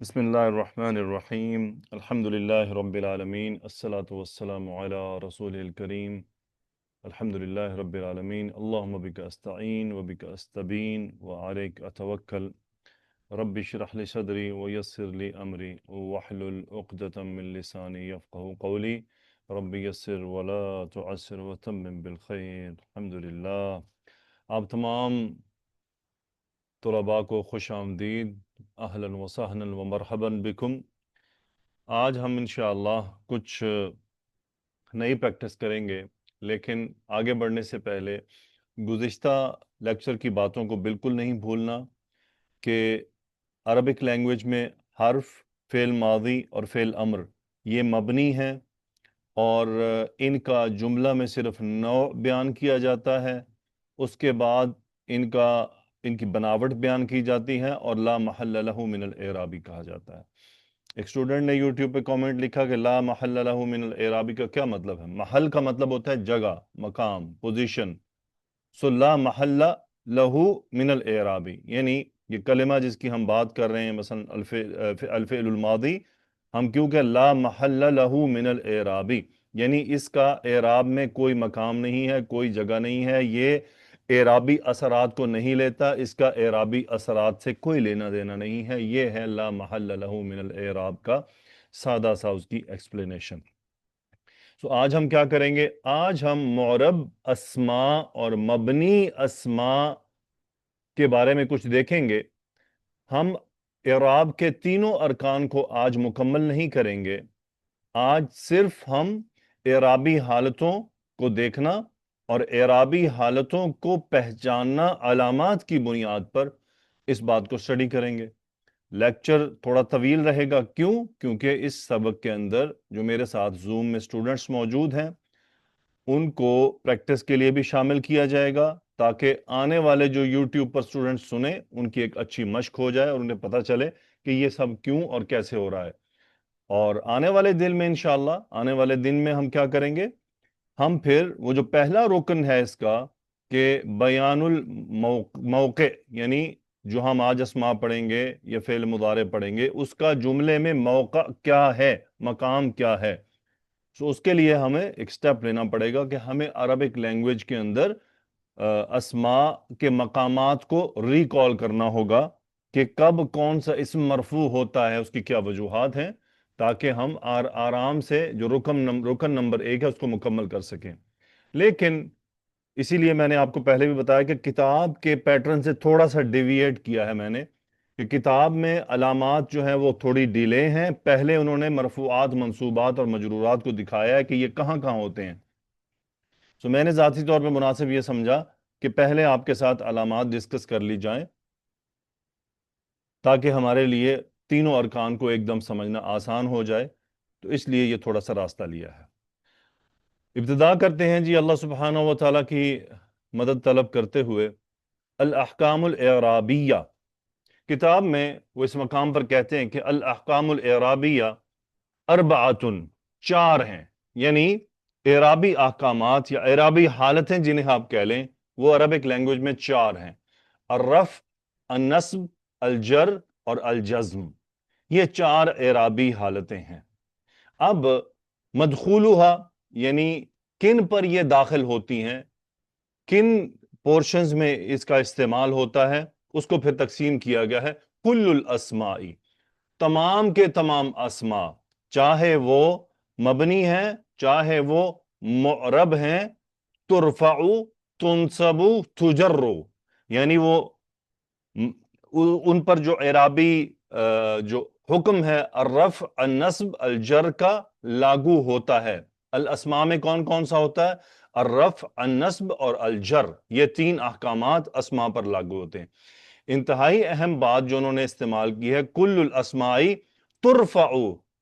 بسم الله الرحمن الرحيم الحمد لله رب العالمين الصلاة والسلام على رسوله الكريم الحمد لله رب العالمين اللهم بك أستعين وبك أستبين وعليك أتوكل رب اشرح لي صدري ويسر لي أمري واحلل عقدة من لساني يفقه قولي رب يسر ولا تعسر وتمم بالخير الحمد لله. آپ تمام طلباء کو خوش آمدید، اہلا وسہلا ومرحبا بکم۔ آج ہم انشاءاللہ کچھ نئی پریکٹس کریں گے، لیکن آگے بڑھنے سے پہلے گزشتہ لیکچر کی باتوں کو بالکل نہیں بھولنا کہ عربک لینگویج میں حرف، فعل ماضی اور فعل امر یہ مبنی ہیں، اور ان کا جملہ میں صرف نوع بیان کیا جاتا ہے، اس کے بعد ان کی بناوٹ بیان کی جاتی ہے اور لا محل لہ من الاعرابی کہا جاتا ہے۔ ایک اسٹوڈنٹ نے یوٹیوب پہ کامنٹ لکھا کہ لا محل لہ من الاعرابی کا کیا مطلب ہے؟ محل کا مطلب ہوتا ہے جگہ، مقام، پوزیشن۔ سو لا محل لہ من الاعرابی یعنی یہ کلمہ جس کی ہم بات کر رہے ہیں، مثلا الفعل الماضی، ہم کیوں کہ لا محل لہ من الاعرابی یعنی اس کا اعراب میں کوئی مقام نہیں ہے، کوئی جگہ نہیں ہے، یہ اعرابی اثرات کو نہیں لیتا، اس کا اعرابی اثرات سے کوئی لینا دینا نہیں ہے۔ یہ ہے لا محل لہ من الاعراب کا سادہ سا اس کی ایکسپلینیشن۔ سو آج ہم کیا کریں گے؟ آج ہم معرب اسماء اور مبنی اسماء کے بارے میں کچھ دیکھیں گے۔ ہم اعراب کے تینوں ارکان کو آج مکمل نہیں کریں گے، آج صرف ہم اعرابی حالتوں کو دیکھنا اور اعرابی حالتوں کو پہچاننا، علامات کی بنیاد پر اس بات کو سٹڈی کریں گے۔ لیکچر تھوڑا طویل رہے گا، کیوں؟ کیونکہ اس سبق کے اندر جو میرے ساتھ زوم میں اسٹوڈنٹس موجود ہیں ان کو پریکٹس کے لیے بھی شامل کیا جائے گا، تاکہ آنے والے جو یوٹیوب پر اسٹوڈنٹس سنیں ان کی ایک اچھی مشق ہو جائے اور انہیں پتہ چلے کہ یہ سب کیوں اور کیسے ہو رہا ہے۔ اور آنے والے دن میں انشاءاللہ آنے والے دن میں ہم کیا کریں گے؟ ہم پھر وہ جو پہلا رکن ہے اس کا کہ بیان الموقع، یعنی جو ہم آج اسماء پڑھیں گے یا فعل مضارع پڑھیں گے، اس کا جملے میں موقع کیا ہے، مقام کیا ہے۔ سو اس کے لیے ہمیں ایک سٹیپ لینا پڑے گا کہ ہمیں عربک لینگویج کے اندر اسماء کے مقامات کو ریکال کرنا ہوگا کہ کب کون سا اسم مرفوع ہوتا ہے، اس کی کیا وجوہات ہیں، تاکہ ہم آرام سے جو رکن نمبر 1 ہے اس کو مکمل کر سکیں۔ لیکن اسی لیے میں نے آپ کو پہلے بھی بتایا کہ کتاب کے پیٹرن سے تھوڑا سا ڈیویٹ کیا ہے میں نے، کہ کتاب میں علامات جو ہیں وہ تھوڑی ڈیلے ہیں۔ پہلے انہوں نے مرفوعات، منصوبات اور مجرورات کو دکھایا ہے کہ یہ کہاں کہاں ہوتے ہیں۔ سو میں نے ذاتی طور پہ مناسب یہ سمجھا کہ پہلے آپ کے ساتھ علامات ڈسکس کر لی جائیں تاکہ ہمارے لیے تینوں ارکان کو ایک دم سمجھنا آسان ہو جائے، تو اس لیے یہ تھوڑا سا راستہ لیا ہے۔ ابتدا کرتے ہیں جی اللہ سبحانہ و تعالیٰ کی مدد طلب کرتے ہوئے۔ الاحکام الاعرابیہ، کتاب میں وہ اس مقام پر کہتے ہیں کہ الاحکام الاعرابیہ اربعۃ، 4 ہیں، یعنی اعرابی احکامات یا اعرابی حالتیں جنہیں آپ کہہ لیں، وہ عربک لینگویج میں 4 ہیں: الرفع، النصب، الجر اور الجزم۔ یہ 4 اعرابی حالتیں ہیں۔ اب مدخولها یعنی کن پر یہ داخل ہوتی ہیں، کن پورشنز میں اس کا استعمال ہوتا ہے، اس کو پھر تقسیم کیا گیا ہے کل الاسماء، تمام کے تمام اسماء، چاہے وہ مبنی ہیں چاہے وہ معرب ہیں، ترفع، تنصب، تجر، یعنی وہ ان پر جو اعرابی جو حکم ہے الرفع، النصب، الجر کا لاگو ہوتا ہے۔ الاسماء میں کون کون سا ہوتا ہے؟ الرفع، النصب اور الجر، یہ 3 احکامات اسماء پر لاگو ہوتے ہیں۔ انتہائی اہم بات جو انہوں نے استعمال کی ہے، کل الاسماء ترفع،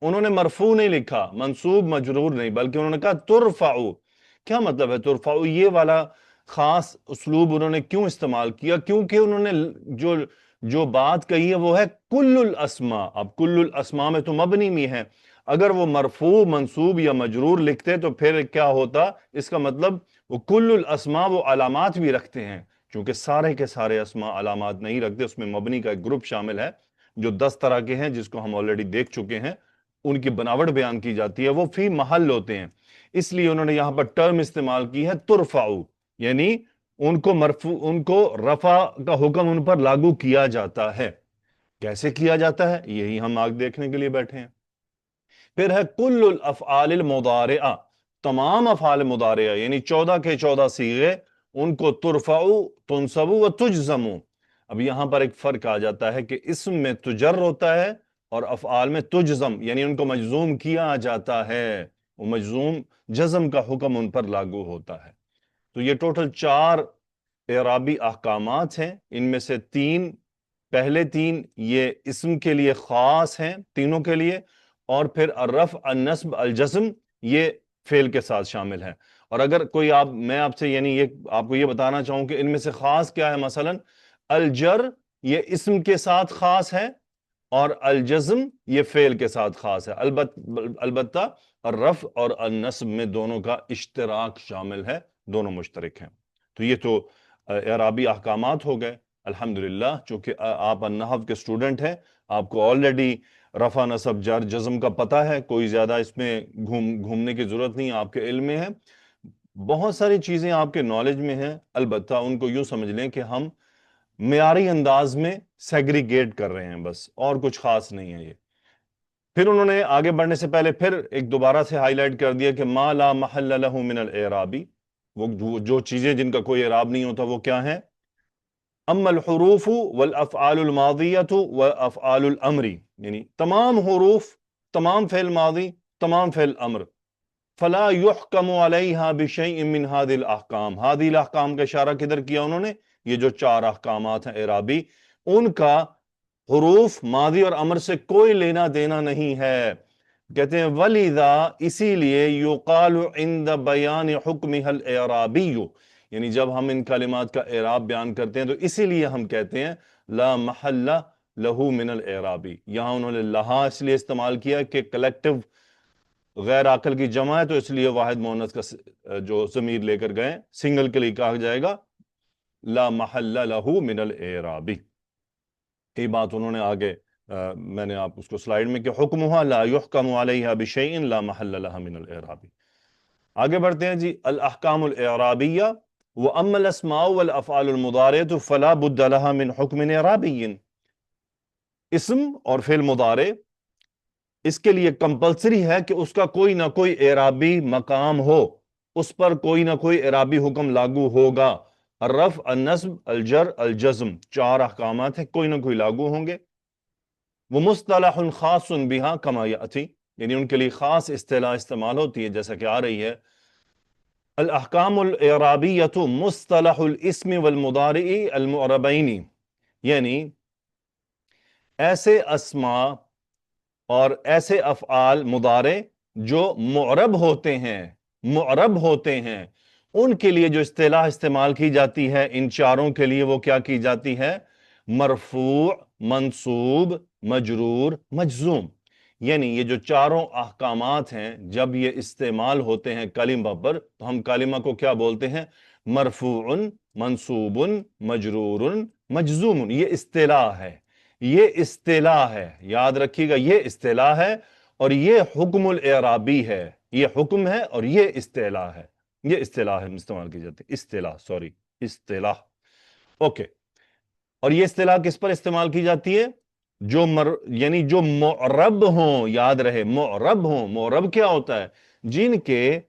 انہوں نے مرفوع نہیں لکھا، منصوب مجرور نہیں، بلکہ انہوں نے کہا ترفع۔ کیا مطلب ہے ترفع؟ یہ والا خاص اسلوب انہوں نے کیوں استعمال کیا؟ کیونکہ انہوں نے جو بات کہی ہے وہ ہے کل الاسماء۔ اب کل الاسماء میں تو مبنی میں ہے، اگر وہ مرفوع، منصوب یا مجرور لکھتے تو پھر کیا ہوتا؟ اس کا مطلب وہ کل الاسماء وہ علامات بھی رکھتے ہیں، چونکہ سارے کے سارے اسماء علامات نہیں رکھتے، اس میں مبنی کا ایک گروپ شامل ہے، جو 10 طرح کے ہیں جس کو ہم آلریڈی دیکھ چکے ہیں، ان کی بناوٹ بیان کی جاتی ہے، وہ فی محل ہوتے ہیں، اس لیے انہوں نے یہاں پر ٹرم استعمال کی ہے ترفعو، یعنی ان کو رفع کا حکم ان پر لاگو کیا جاتا ہے۔ کیسے کیا جاتا ہے یہی ہم آگ دیکھنے کے لیے بیٹھے ہیں۔ پھر ہے کل الافعال المضارعہ، تمام افعال مضارعہ یعنی 14 کے 14 صیغے، ان کو ترفعو، تنصبو و تجزمو۔ اب یہاں پر ایک فرق آ جاتا ہے کہ اسم میں تجر ہوتا ہے اور افعال میں تجزم، یعنی ان کو مجزوم کیا جاتا ہے، وہ مجزوم جزم کا حکم ان پر لاگو ہوتا ہے۔ تو یہ ٹوٹل 4 اعرابی احکامات ہیں، ان میں سے پہلے 3 یہ اسم کے لیے خاص ہیں، تینوں کے لیے، اور پھر الرفع، النصب، الجزم یہ فعل کے ساتھ شامل ہے۔ اور اگر میں آپ سے یعنی آپ کو یہ بتانا چاہوں کہ ان میں سے خاص کیا ہے، مثلا الجر یہ اسم کے ساتھ خاص ہے اور الجزم یہ فعل کے ساتھ خاص ہے، البتہ الرفع اور النصب میں دونوں کا اشتراک شامل ہے، دونوں مشترک ہیں۔ تو یہ تو اعرابی احکامات ہو گئے۔ الحمدللہ چونکہ آپ النحو کے سٹوڈنٹ ہیں، آپ کو آلریڈی رفع، نصب، جر، جزم کا پتہ ہے، کوئی زیادہ اس میں گھومنے کی ضرورت نہیں، آپ کے علم میں ہے، بہت ساری چیزیں آپ کے نالج میں ہیں، البتہ ان کو یوں سمجھ لیں کہ ہم معیاری انداز میں سیگریگیٹ کر رہے ہیں، بس اور کچھ خاص نہیں ہے یہ۔ پھر انہوں نے آگے بڑھنے سے پہلے پھر ایک دوبارہ سے ہائی لائٹ کر دیا کہ ما لا محل له من الاعرابی، وہ جو چیزیں جن کا کوئی اعراب نہیں ہوتا وہ کیا ہیں؟ اما الحروف والافعال الماضیۃ وافعال الامر، یعنی تمام حروف، تمام فعل ماضی، تمام فعل امر، فلا يحکم علیہا بشیء من هذه الاحکام، هذه الاحکام کا اشارہ کدھر کیا انہوں نے؟ یہ جو 4 احکامات ہیں اعرابی، ان کا حروف ماضی اور امر سے کوئی لینا دینا نہیں ہے۔ کہتے ہیں وَلِذَا، اسی لیے يُقَالُ عِنْدَ بَيَانِ حُکْمِهَا الْإِعْرَابِيُّ، یعنی جب ہم ان کلمات کا اعراب بیان کرتے ہیں تو اسی لیے ہم کہتے ہیں لا محل لہو من الاعرابی۔ یہاں انہوں نے لہا اس لیے استعمال کیا کہ کلیکٹو غیر عاقل کی جمع ہے، تو اس لیے واحد مؤنث کا جو ضمیر لے کر گئے، سنگل کے لیے کہا جائے گا لا محل لہو من الاعرابی۔ کئی بات انہوں نے آگے میں نے آپ اس کو سلائیڈ میں کہ حکمها لا يحکم علیہا بشیء لا محل لها من الاعرابی۔ آگے بڑھتے ہیں جی، الاحکام الاعرابیہ واما الاسماء والافعال المضارعۃ فلا بد لها من حکم اعرابی۔ اسم اور فعل مضارع اس کے لیے کمپلسری ہے کہ اس کا کوئی نہ کوئی اعرابی مقام ہو، اس پر کوئی نہ کوئی اعرابی حکم لاگو ہوگا۔ الرفع، النصب، الجر، الجزم، 4 احکامات ہیں، کوئی نہ کوئی لاگو ہوں گے۔ وہ مصطلح خاص بہا کما یاتی، یعنی ان کے لیے خاص اصطلاح استعمال ہوتی ہے جیسا کہ آ رہی ہے، الاحکام الاعرابیۃ مصطلح الاسم والمضارع المعربین، یعنی ایسے اسماء اور ایسے افعال مضارع جو معرب ہوتے ہیں، ان کے لیے جو اصطلاح استعمال کی جاتی ہے، ان 4 کے لیے وہ کیا کی جاتی ہے؟ مرفوع، منصوب، مجرور، مجزوم۔ یعنی یہ جو 4 احکامات ہیں جب یہ استعمال ہوتے ہیں کلمہ پر تو ہم کلمہ کو کیا بولتے ہیں؟ مرفوع، منصوب، مجرور، مجزوم۔ یہ اصطلاح ہے، یاد رکھیے گا، یہ اصطلاح ہے اور یہ حکم الاعرابی ہے، یہ حکم ہے اور یہ اصطلاح ہے، یہ اصطلاح ہے استعمال کی جاتی ہے، اصطلاح اوکے۔ اور یہ اصطلاح کس پر استعمال کی جاتی ہے؟ یعنی جو معرب ہوں، یاد رہے معرب کیا ہوتا ہے؟ جن کے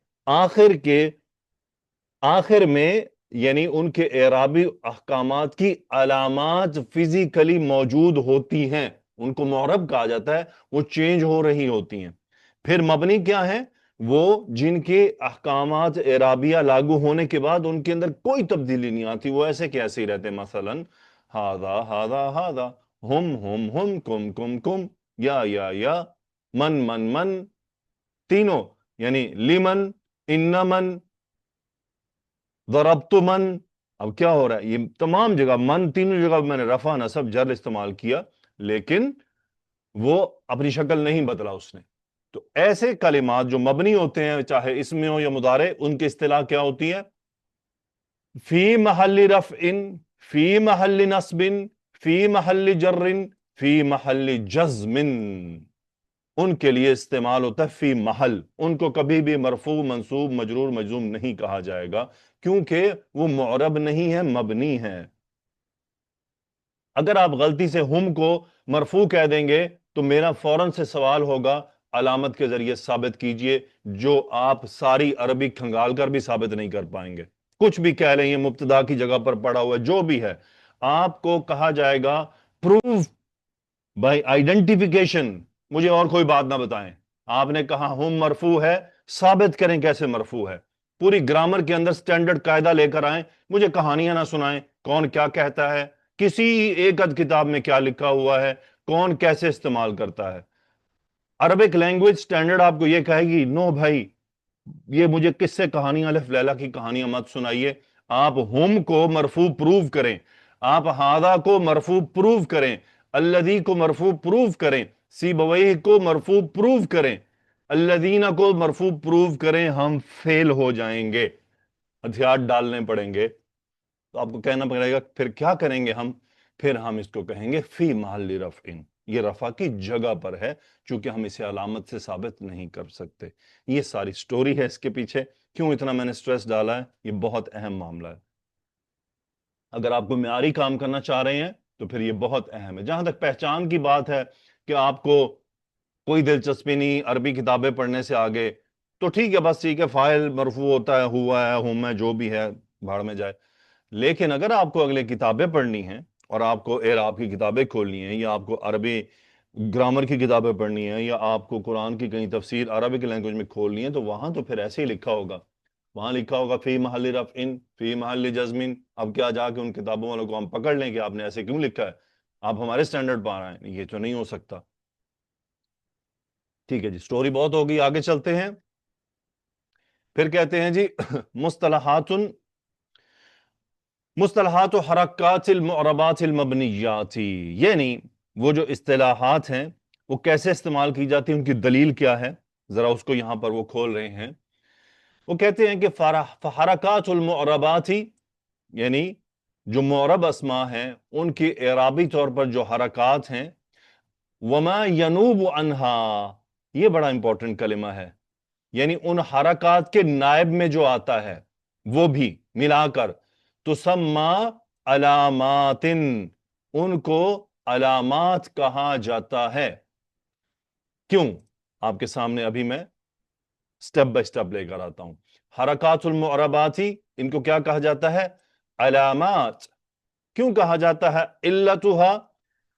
آخر میں یعنی ان کے اعرابی احکامات کی علامات فزیکلی موجود ہوتی ہیں، ان کو معرب کہا جاتا ہے، وہ چینج ہو رہی ہوتی ہیں۔ پھر مبنی کیا ہے؟ وہ جن کے احکامات اعرابیہ لاگو ہونے کے بعد ان کے اندر کوئی تبدیلی نہیں آتی، وہ ایسے کہ ایسے ہی رہتے ہیں، مثلا ہاذا ہاذا ہاذا، ہم کم کم، یا من، تینوں، یعنی لمن، ان من، ضربت من۔ اب کیا ہو رہا ہے؟ یہ تمام جگہ من، تینوں جگہ میں نے رفع، نصب، جر استعمال کیا، لیکن وہ اپنی شکل نہیں بدلا اس نے۔ تو ایسے کلمات جو مبنی ہوتے ہیں، چاہے اسم ہو یا مضارع، ان کی اصطلاح کیا ہوتی ہے؟ فی محل رفع، فی محل نصب، فی محل جر، فی محل جزم، ان کے لیے استعمال ہوتا ہے فی محل، ان کو کبھی بھی مرفوع منصوب مجرور مجزوم نہیں کہا جائے گا، کیونکہ وہ معرب نہیں ہے، مبنی ہے۔ اگر آپ غلطی سے ہم کو مرفوع کہہ دیں گے تو میرا فوراً سے سوال ہوگا علامت کے ذریعے ثابت کیجئے، جو آپ ساری عربی کھنگال کر بھی ثابت نہیں کر پائیں گے۔ کچھ بھی کہہ لیں، یہ مبتدا کی جگہ پر پڑا ہوا ہے، جو بھی ہے، آپ کو کہا جائے گا پروف بائی آئیڈینٹیفیکیشن، مجھے اور کوئی بات نہ بتائیں۔ آپ نے کہا ہم مرفوع ہے، ثابت کریں کیسے مرفوع ہے، پوری گرامر کے اندر سٹینڈرڈ قاعدہ لے کر آئیں، مجھے کہانیاں نہ سنائیں کون کیا کہتا ہے، کسی ایک ادھ کتاب میں کیا لکھا ہوا ہے، کون کیسے استعمال کرتا ہے۔ عربک لینگویج سٹینڈرڈ آپ کو یہ کہے گی نو بھائی، یہ مجھے کس سے کہانیاں الف لیلا کی کہانیاں مت سنائیے، آپ ہم کو مرفوع پروف کریں، آپ ہاذا کو مرفوع پروف کریں، الذی کو مرفوع پروف کریں، سیبویہ کو مرفوع پروف کریں، الذین کو مرفوع پروف کریں، ہم فیل ہو جائیں گے، ہتھیار ڈالنے پڑیں گے۔ تو آپ کو کہنا پڑے گا پھر کیا کریں گے ہم؟ پھر ہم اس کو کہیں گے فی محل رفع، یہ رفع کی جگہ پر ہے، چونکہ ہم اسے علامت سے ثابت نہیں کر سکتے۔ یہ ساری سٹوری ہے اس کے پیچھے، کیوں اتنا میں نے سٹریس ڈالا ہے، یہ بہت اہم معاملہ ہے۔ اگر آپ کو معیاری کام کرنا چاہ رہے ہیں تو پھر یہ بہت اہم ہے۔ جہاں تک پہچان کی بات ہے کہ آپ کو کوئی دلچسپی نہیں عربی کتابیں پڑھنے سے آگے، تو ٹھیک ہے، بس ٹھیک ہے، فاعل مرفوع ہوتا ہے، ہوا ہے، ہم ہے، جو بھی ہے بھاڑ میں جائے۔ لیکن اگر آپ کو اگلے کتابیں پڑھنی ہیں اور آپ کو اعراب کی کتابیں کھولنی ہیں، یا آپ کو عربی گرامر کی کتابیں پڑھنی ہیں، یا آپ کو قرآن کی کہیں تفسیر عربک لینگویج میں کھولنی ہے، تو وہاں تو پھر ایسے ہی لکھا ہوگا، وہاں لکھا ہوگا فی محل رفع فی محل جزم۔ اب کیا جا کے ان کتابوں والوں کو ہم پکڑ لیں کہ آپ نے ایسے کیوں لکھا ہے، آپ ہمارے سٹینڈرڈ پا رہے ہیں، یہ تو نہیں ہو سکتا۔ ٹھیک ہے جی، سٹوری بہت ہوگی، آگے چلتے ہیں۔ پھر کہتے ہیں جی مصطلحات و حرکات المعربات المبنیات، یعنی وہ جو اصطلاحات ہیں وہ کیسے استعمال کی جاتی ہیں، ان کی دلیل کیا ہے، ذرا اس کو یہاں پر وہ کھول رہے ہیں۔ وہ کہتے ہیں کہ حرکات المعربات، یعنی جو معرب اسماء ہیں ان کی اعرابی طور پر جو حرکات ہیں، وما ینوب عنہا، یہ بڑا امپورٹنٹ کلمہ ہے، یعنی ان حرکات کے نائب میں جو آتا ہے وہ بھی ملا کر، تسمى علامات، ان کو علامات کہا جاتا ہے۔ کیوں؟ آپ کے سامنے ابھی میں سٹیپ بائی سٹیپ لے کر آتا ہوں۔ حرکات المعرباتی، ان کو کیا کہا جاتا ہے؟ علامات۔ کیوں کہا جاتا ہے؟ علتها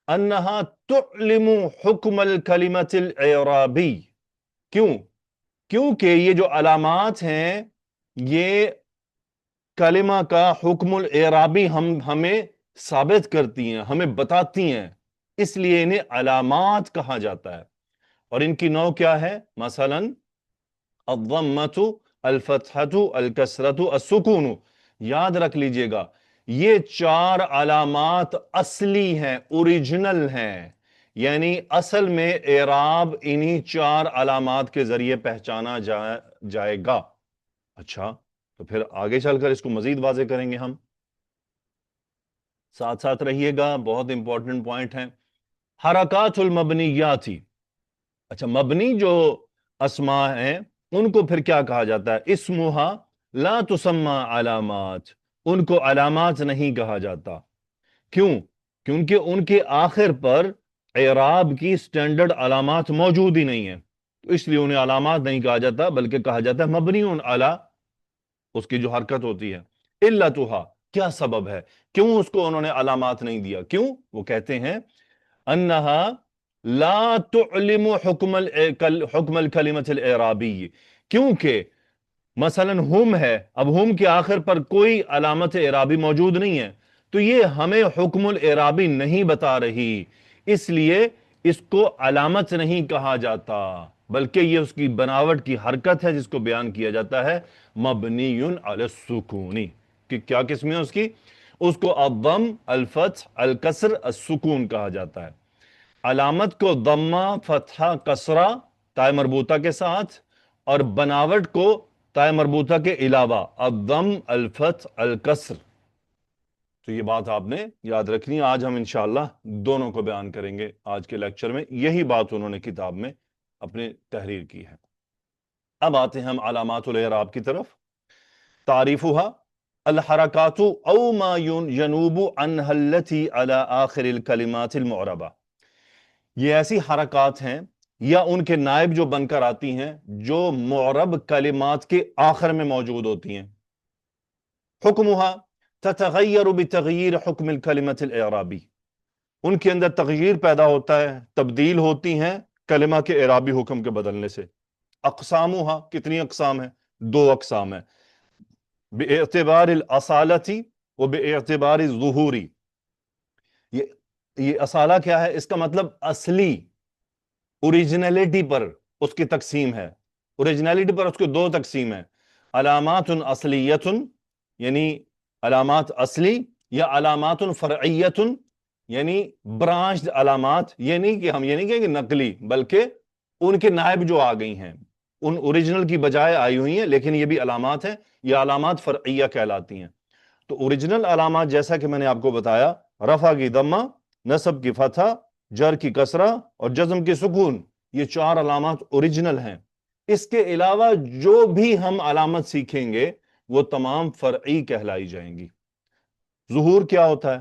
انہا تعلم حکم الکلمۃ الاعرابی۔ کیوں؟ کیونکہ یہ جو علامات ہیں یہ کلمہ کا حکم الاعرابی ہمیں ثابت کرتی ہیں، ہمیں بتاتی ہیں، اس لیے انہیں علامات کہا جاتا ہے۔ اور ان کی نوع کیا ہے؟ مثلا الضمۃ، الفتحۃ، الکسرۃ، السکون۔ یاد رکھ لیجئے گا یہ چار علامات اصلی ہیں، اوریجنل ہیں، یعنی اصل میں اعراب انہی چار علامات کے ذریعے پہچانا جائے گا۔ اچھا، تو پھر آگے چل کر اس کو مزید واضح کریں گے ہم، ساتھ ساتھ رہیے گا، بہت امپورٹنٹ پوائنٹ ہے۔ حرکات المبنیات، اچھا مبنی جو اسماء ہیں ان کو پھر کیا کہا جاتا ہے؟ اسمہا لا تسمى علامات، ان کو علامات نہیں کہا جاتا۔ کیوں؟ کیونکہ ان کے آخر پر اعراب کی سٹینڈرڈ علامات موجود ہی نہیں ہیں، تو اس لیے انہیں علامات نہیں کہا جاتا، بلکہ کہا جاتا ہے مبنی علی، اس کی جو حرکت ہوتی ہے۔ علتها، کیا سبب ہے کیوں اس کو انہوں نے علامات نہیں دیا؟ کیوں؟ وہ کہتے ہیں انہا لا تعلم حکم الکلمۃ الاعرابی، کیونکہ مثلا ہم ہے، اب ہم کے آخر پر کوئی علامت اعرابی موجود نہیں ہے، تو یہ ہمیں حکم الاعرابی نہیں بتا رہی، اس لیے اس کو علامت نہیں کہا جاتا، بلکہ یہ اس کی بناوٹ کی حرکت ہے جس کو بیان کیا جاتا ہے مبنی علی السکون۔ کہ کیا قسم ہے اس کی؟ اس کو الضم، الفتح، الکسر، السکون کہا جاتا ہے۔ علامت کو ضمہ، فتحہ، کسرہ تائے مربوطہ کے ساتھ، اور بناوٹ کو تائے مربوطہ کے علاوہ الضم، الفتح، الکسر۔ تو یہ بات آپ نے یاد رکھنی ہے. آج ہم انشاءاللہ دونوں کو بیان کریں گے آج کے لیکچر میں. یہی بات انہوں نے کتاب میں اپنے تحریر کی ہے. اب آتے ہیں ہم علامات الاعراب کی طرف. تعریفها الحرکات او ما ینوب عنها التي على آخر الکلمات المعربہ. یہ ایسی حرکات ہیں یا ان کے نائب جو بن کر آتی ہیں جو معرب کلمات کے آخر میں موجود ہوتی ہیں. حکمها تتغیر بتغییر حکم الکلمۃ الاعرابی. ان کے اندر تغییر پیدا ہوتا ہے، تبدیل ہوتی ہیں کلمہ کے اعرابی حکم کے بدلنے سے. اقسامها کتنی اقسام ہیں؟ 2 اقسام ہیں. باعتبار الاصالۃ و باعتبار الظہور. یہ اصالہ کیا ہے؟ اس کا مطلب اصلی، اوریجنلٹی پر اس کی تقسیم ہے. اوریجنلٹی پر اس کے 2 تقسیم ہیں. علامات اصلیت یعنی علامات اصلی، یا علامات فرعیت یعنی برانچڈ علامات. یہ نہیں کہ ہم یہ نہیں کہیں کہ نقلی، بلکہ ان کے نائب جو آ گئی ہیں، ان اوریجنل کی بجائے آئی ہوئی ہیں، لیکن یہ بھی علامات ہیں. یہ علامات فرعیہ کہلاتی ہیں. تو اوریجنل علامات جیسا کہ میں نے آپ کو بتایا، رفع کی ضمہ، نصب کی فتحہ، جر کی کسرہ اور جزم کی سکون، یہ 4 علامات اوریجنل ہیں. اس کے علاوہ جو بھی ہم علامت سیکھیں گے وہ تمام فرعی کہلائی جائیں گی. ظہور کیا ہوتا ہے؟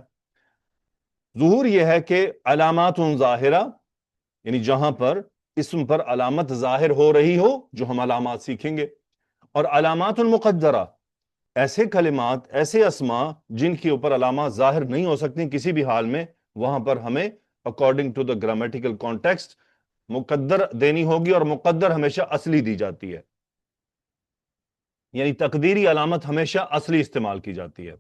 ظہور یہ ہے کہ علامات ظاہرہ، یعنی جہاں پر اسم پر علامت ظاہر ہو رہی ہو جو ہم علامات سیکھیں گے. اور علامات مقدرہ، ایسے کلمات، ایسے اسما جن کے اوپر علامات ظاہر نہیں ہو سکتی کسی بھی حال میں، وہاں پر ہمیں according to the grammatical context مقدر دینی ہوگی، اور مقدر ہمیشہ اصلی دی جاتی ہے. یعنی تقدیری علامت ہمیشہ اصلی استعمال کی جاتی ہے.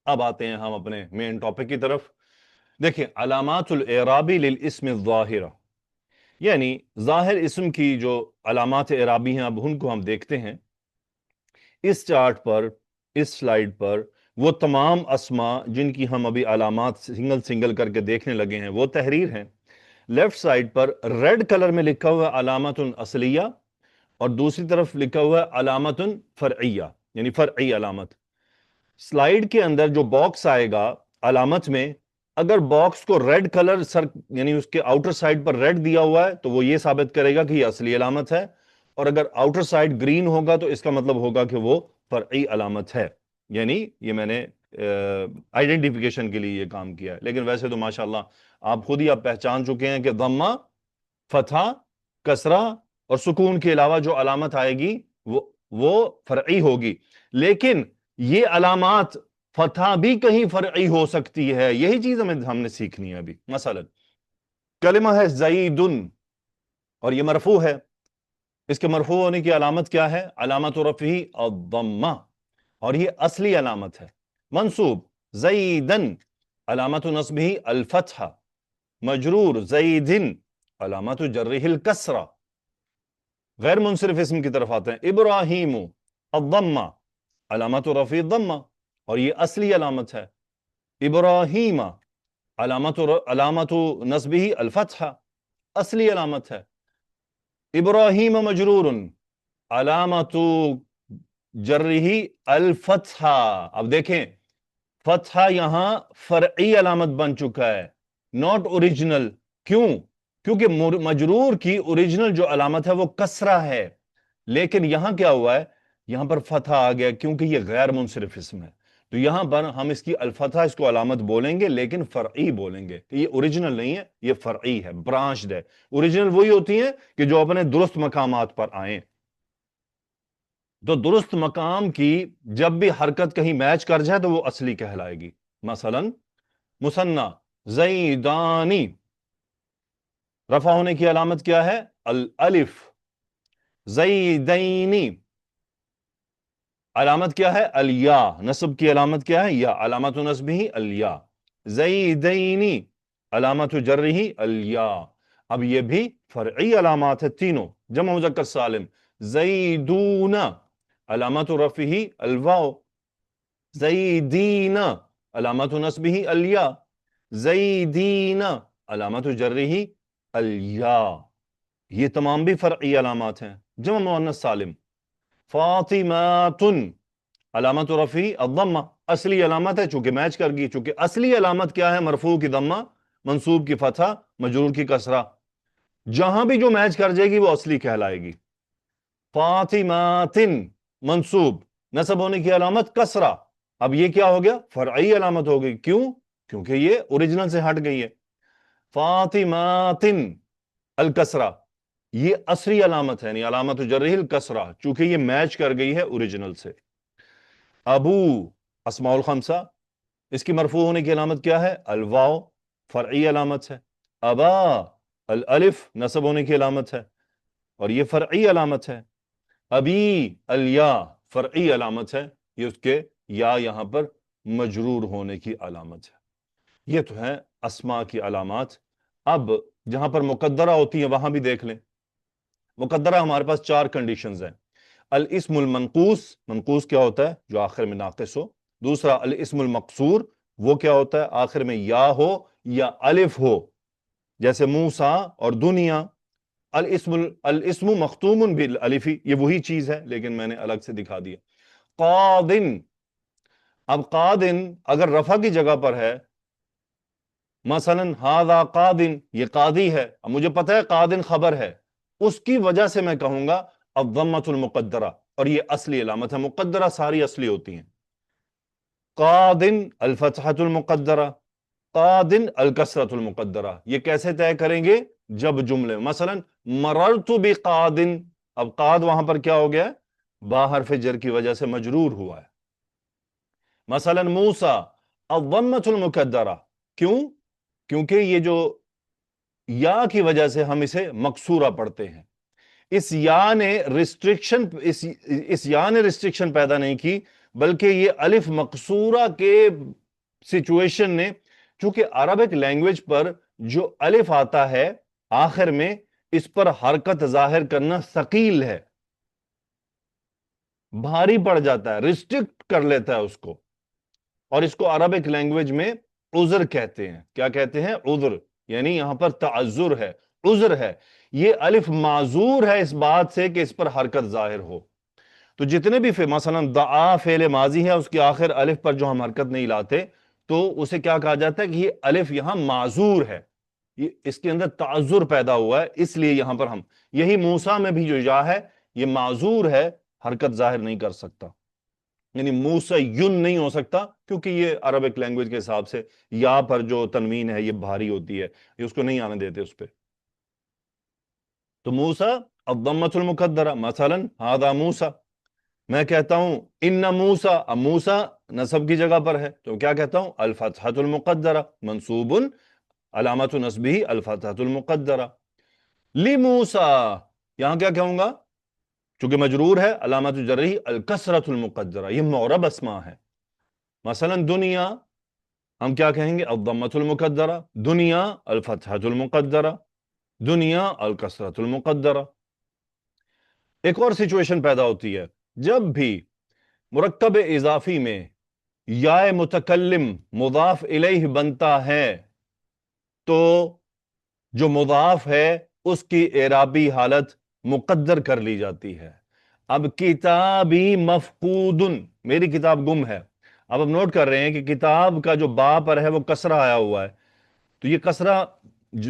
اب آتے ہیں ہم اپنے مین ٹاپک کی طرف. دیکھیں، علامات الاعرابی للاسم الظاہرہ، یعنی ظاہر اسم کی جو علامات اعرابی ہیں، اب ان کو ہم دیکھتے ہیں. اس چارٹ پر، اس سلائیڈ پر وہ تمام اسما جن کی ہم ابھی علامات سنگل سنگل کر کے دیکھنے لگے ہیں وہ تحریر ہیں. لیفٹ سائڈ پر ریڈ کلر میں لکھا ہوا علامت اصلیہ، اور دوسری طرف لکھا ہوا علامت فرعیہ یعنی فرعی علامت. سلائیڈ کے اندر جو باکس آئے گا علامت میں، اگر باکس کو ریڈ کلر یعنی اس کے آؤٹر سائڈ پر ریڈ دیا ہوا ہے تو وہ یہ ثابت کرے گا کہ یہ اصلی علامت ہے، اور اگر آؤٹر سائڈ گرین ہوگا تو اس کا مطلب ہوگا کہ وہ فرعی علامت ہے. یعنی یہ میں نے آئیڈینٹیفیکیشن کے لیے یہ کام کیا ہے. لیکن ویسے تو ماشاءاللہ آپ خود ہی آپ پہچان چکے ہیں کہ ضمہ، فتحہ، کسرہ اور سکون کے علاوہ جو علامت آئے گی وہ فرعی ہوگی. لیکن یہ علامات فتحہ بھی کہیں فرعی ہو سکتی ہے. یہی چیز ہم نے سیکھنی ہے ابھی. مثلا کلمہ ہے زیدن، اور یہ مرفوع ہے. اس کے مرفوع ہونے کی علامت کیا ہے؟ علامت رفعہ الضمہ، اور یہ اصلی علامت ہے. منصوب زیدن، علامت نصبہ الفتحہ. مجرور زیدن، علامت جرہ الکسرہ. غیر منصرف اسم کی طرف آتے ہیں. ابراہیم الضمہ، علامت رفع الضمہ، اور یہ اصلی علامت ہے. ابراہیم، علامت نصبہ الفتحہ، اصلی علامت ہے. ابراہیم مجرور، علامت جرہ الفتحہ. اب دیکھیں، فتحہ یہاں فرعی علامت بن چکا ہے، ناٹ اوریجنل. کیوں؟ کیونکہ مجرور کی اوریجنل جو علامت ہے وہ کسرہ ہے، لیکن یہاں کیا ہوا ہے؟ یہاں پر فتحہ آ گیا کیونکہ یہ غیر منصرف اسم ہے. تو یہاں پر ہم اس کی الفتحہ اس کو علامت بولیں گے، لیکن فرعی بولیں گے. یہ اوریجنل نہیں ہے، یہ فرعی ہے، برانچڈ ہے. اوریجنل وہی ہوتی ہیں کہ جو اپنے درست مقامات پر آئیں. تو درست مقام کی جب بھی حرکت کہیں میچ کر جائے تو وہ اصلی کہلائے گی. مثلا مثنی زیدانی، رفع ہونے کی علامت کیا ہے؟ الالف. زیدینی، علامت کیا ہے؟ الیا. نصب کی علامت کیا ہے؟ یا. علامت نصبہ الیا. زیدینی، علامت جرہ الیا. اب یہ بھی فرعی علامات ہے تینوں. جمع مذکر سالم. زیدون، علامت رفعہ الواو. زیدین، علامت نصبہ الیا. زیدین، علامت جرہ الیا. یہ تمام بھی فرعی علامات ہیں. جمع مؤنث سالم. فاطمات، علامت رفعہ الضمہ. اصلی علامت ہے چونکہ میچ کر گئی. چونکہ اصلی علامت کیا ہے؟ مرفوع کی ضمہ، منصوب کی فتحہ، مجرور کی کسرہ. جہاں بھی جو میچ کر جائے گی وہ اصلی کہلائے گی. فاطمات منصوب، نصب ہونے کی علامت کسرہ. اب یہ کیا ہو گیا؟ فرعی علامت ہو گئی. کیوں؟ کیونکہ یہ اوریجنل سے ہٹ گئی ہے. فاطمات الکسرہ یہ اصلی علامت ہے، یعنی علامت جرہ الکسرہ، چونکہ یہ میچ کر گئی ہے اوریجنل سے. ابو اسماء الخمسہ، اس کی مرفوع ہونے کی علامت کیا ہے؟ الواو، فرعی علامت ہے. ابا الالف نصب ہونے کی علامت ہے اور یہ فرعی علامت ہے. ابی الیا فرعی علامت ہے، یہ اس کے یا یہاں پر مجرور ہونے کی علامت ہے. یہ تو ہے اسماء کی علامات. اب جہاں پر مقدرہ ہوتی ہیں وہاں بھی دیکھ لیں. مقدرہ ہمارے پاس 4 کنڈیشنز ہیں. الاسم المنقوص، منقوص کیا ہوتا ہے؟ جو آخر میں ناقص ہو. دوسرا الاسم المقصور، وہ کیا ہوتا ہے؟ آخر میں یا ہو یا الف ہو، جیسے موسیٰ اور دنیا. الاسم مختوم بالالف، یہ وہی چیز ہے لیکن میں نے الگ سے دکھا دیا. قادن، اب قادن اگر رفع کی جگہ پر ہے، مثلا ھذا قادن، یہ قاضی ہے، اب مجھے پتہ ہے قادن خبر ہے، اس کی وجہ سے میں کہوں گا الضمۃ المقدرہ، اور یہ اصلی علامت ہے. مقدرہ ساری اصلی ہوتی ہیں. قادن الفتحۃ المقدرہ، قادن الکسرۃ المقدرہ. یہ کیسے طے کریں گے؟ جب جملے مثلا مررت بقادن، اب قاد وہاں پر کیا ہو گیا؟ با حرف جر کی وجہ سے مجرور ہوا ہے. مثلا موسیٰ الضمۃ المقدرہ، کیوں؟ کیونکہ یہ جو یا کی وجہ سے ہم اسے مکسورہ پڑھتے ہیں. اس یا نے ریسٹرکشن پیدا نہیں کی، بلکہ یہ الف مقصورہ کے سچویشن نے، چونکہ عربک لینگویج پر جو الف آتا ہے آخر میں، اس پر حرکت ظاہر کرنا ثقیل ہے، بھاری پڑ جاتا ہے، ریسٹرکٹ کر لیتا ہے اس کو. اور اس کو عربک لینگویج میں عذر کہتے ہیں. کیا کہتے ہیں؟ عذر، یعنی یہاں پر تعذر ہے، عذر ہے. یہ الف معذور ہے اس بات سے کہ اس پر حرکت ظاہر ہو. تو جتنے بھی مثلا دعا فعل ماضی ہے، اس کے آخر الف پر جو ہم حرکت نہیں لاتے تو اسے کیا کہا جاتا ہے کہ یہ الف یہاں معذور ہے، اس کے اندر تعذر پیدا ہوا ہے، اس لیے یہاں پر ہم. یہی موسیٰ میں بھی جو یا ہے یہ معذور ہے، حرکت ظاہر نہیں کر سکتا، یعنی موسیٰ نہیں ہو سکتا، کیونکہ یہ عربک لینگویج کے حساب سے یا پر جو تنوین ہے یہ بھاری ہوتی ہے، یہ اس کو نہیں آنے دیتے اس پہ. تو موسیٰ الضمۃ المقدرہ، مثلا ھذا موسیٰ، میں کہتا ہوں ان موسیٰ، اب موسیٰ نصب کی جگہ پر ہے تو کیا کہتا ہوں؟ الفتحۃ المقدرہ منصوب علامت نصبہ الفتحۃ المقدرہ. لموسیٰ، یہاں کیا کہوں گا؟ چونکہ مجرور ہے، علامت جرہ الکسرۃ المقدرہ، یہ معرب اسماء ہے. مثلا دنیا، ہم کیا کہیں گے؟ الضمۃ المقدرہ، دنیا الفتحۃ المقدرہ، دنیا الکسرۃ المقدرہ. ایک اور سچویشن پیدا ہوتی ہے جب بھی مرکب اضافی میں یا متکلم مضاف الیہ بنتا ہے تو جو مضاف ہے اس کی اعرابی حالت مقدر کر لی جاتی ہے. اب کتابی مفقود، میری کتاب گم ہے. اب ہم نوٹ کر رہے ہیں کہ کتاب کا جو با پر ہے وہ کسرہ آیا ہوا ہے، تو یہ کسرہ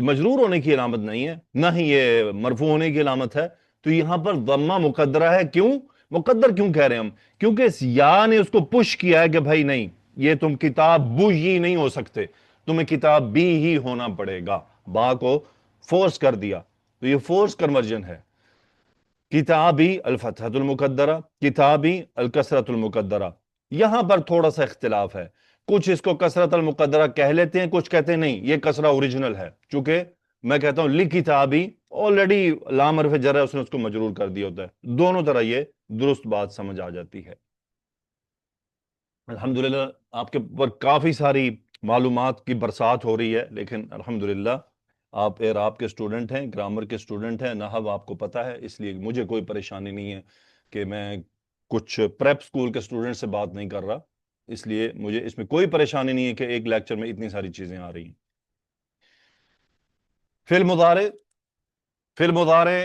مجرور ہونے کی علامت نہیں ہے، نہ ہی یہ مرفوع ہونے کی علامت ہے. تو یہاں پر ضمہ مقدرہ ہے. کیوں مقدر کیوں کہہ رہے ہیں ہم؟ کیونکہ اس یا نے اس کو پش کیا ہے کہ بھائی نہیں، یہ تم کتاب بو ہی نہیں ہو سکتے، تمہیں کتاب بی ہی ہونا پڑے گا. با کو فورس کر دیا، تو یہ فورس کنورژن ہے. کتابی الفتحۃ المقدرہ، کتابی الکسرۃ المقدرہ. یہاں پر تھوڑا سا اختلاف ہے، کچھ اس کو کسرت المقدرہ کہہ لیتے ہیں، کچھ کہتے ہیں نہیں یہ کسرہ اوریجنل ہے. چونکہ میں کہتا ہوں لکتابی آلریڈی لام حرف جر ہے، اس نے اس کو مجرور کر دیا ہوتا ہے. دونوں طرح یہ درست بات سمجھ آ جاتی ہے. الحمدللہ آپ کے پر کافی ساری معلومات کی برسات ہو رہی ہے، لیکن الحمدللہ آپ اعراب کے سٹوڈنٹ ہیں، گرامر کے سٹوڈنٹ ہیں، نحو آپ کو پتہ ہے، اس لیے مجھے کوئی پریشانی نہیں ہے کہ میں کچھ پریپ سکول کے سٹوڈنٹ سے بات نہیں کر رہا. اس لیے مجھے اس میں کوئی پریشانی نہیں ہے کہ ایک لیکچر میں اتنی ساری چیزیں آ رہی ہیں. فعل مضارع، فعل مضارع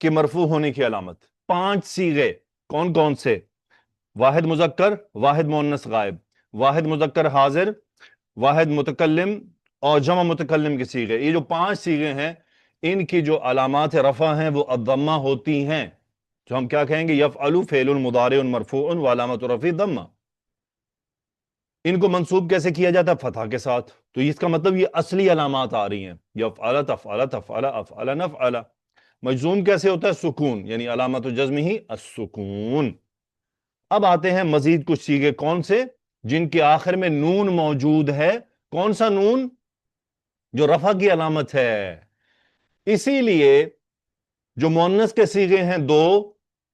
کے مرفوع ہونے کی علامت 5 صیغے کون کون سے؟ واحد مذکر، واحد مؤنث غائب. واحد مذکر حاضر، واحد متکلم اور جمع متکلم کے صیغے، یہ جو 5 صیغے ہیں ان کی جو علامات رفع ہیں وہ الضمہ ہوتی ہیں. تو ہم کیا کہیں گے؟ یفعل فعل مضارع مرفوع وعلامۃ رفعہ ضمہ. ان کو منصوب کیسے کیا جاتا ہے؟ فتح کے ساتھ. تو اس کا مطلب یہ اصلی علامات آ رہی ہیں، یفعل تفعل تفعل افعل نفعل. مجزوم کیسے ہوتا ہے؟ سکون، یعنی علامت جزم ہی السکون. اب آتے ہیں مزید کچھ صیغے، کون سے؟ جن کے آخر میں نون موجود ہے. کون سا نون؟ جو رفع کی علامت ہے. اسی لیے جو مؤنث کے صیغے ہیں دو،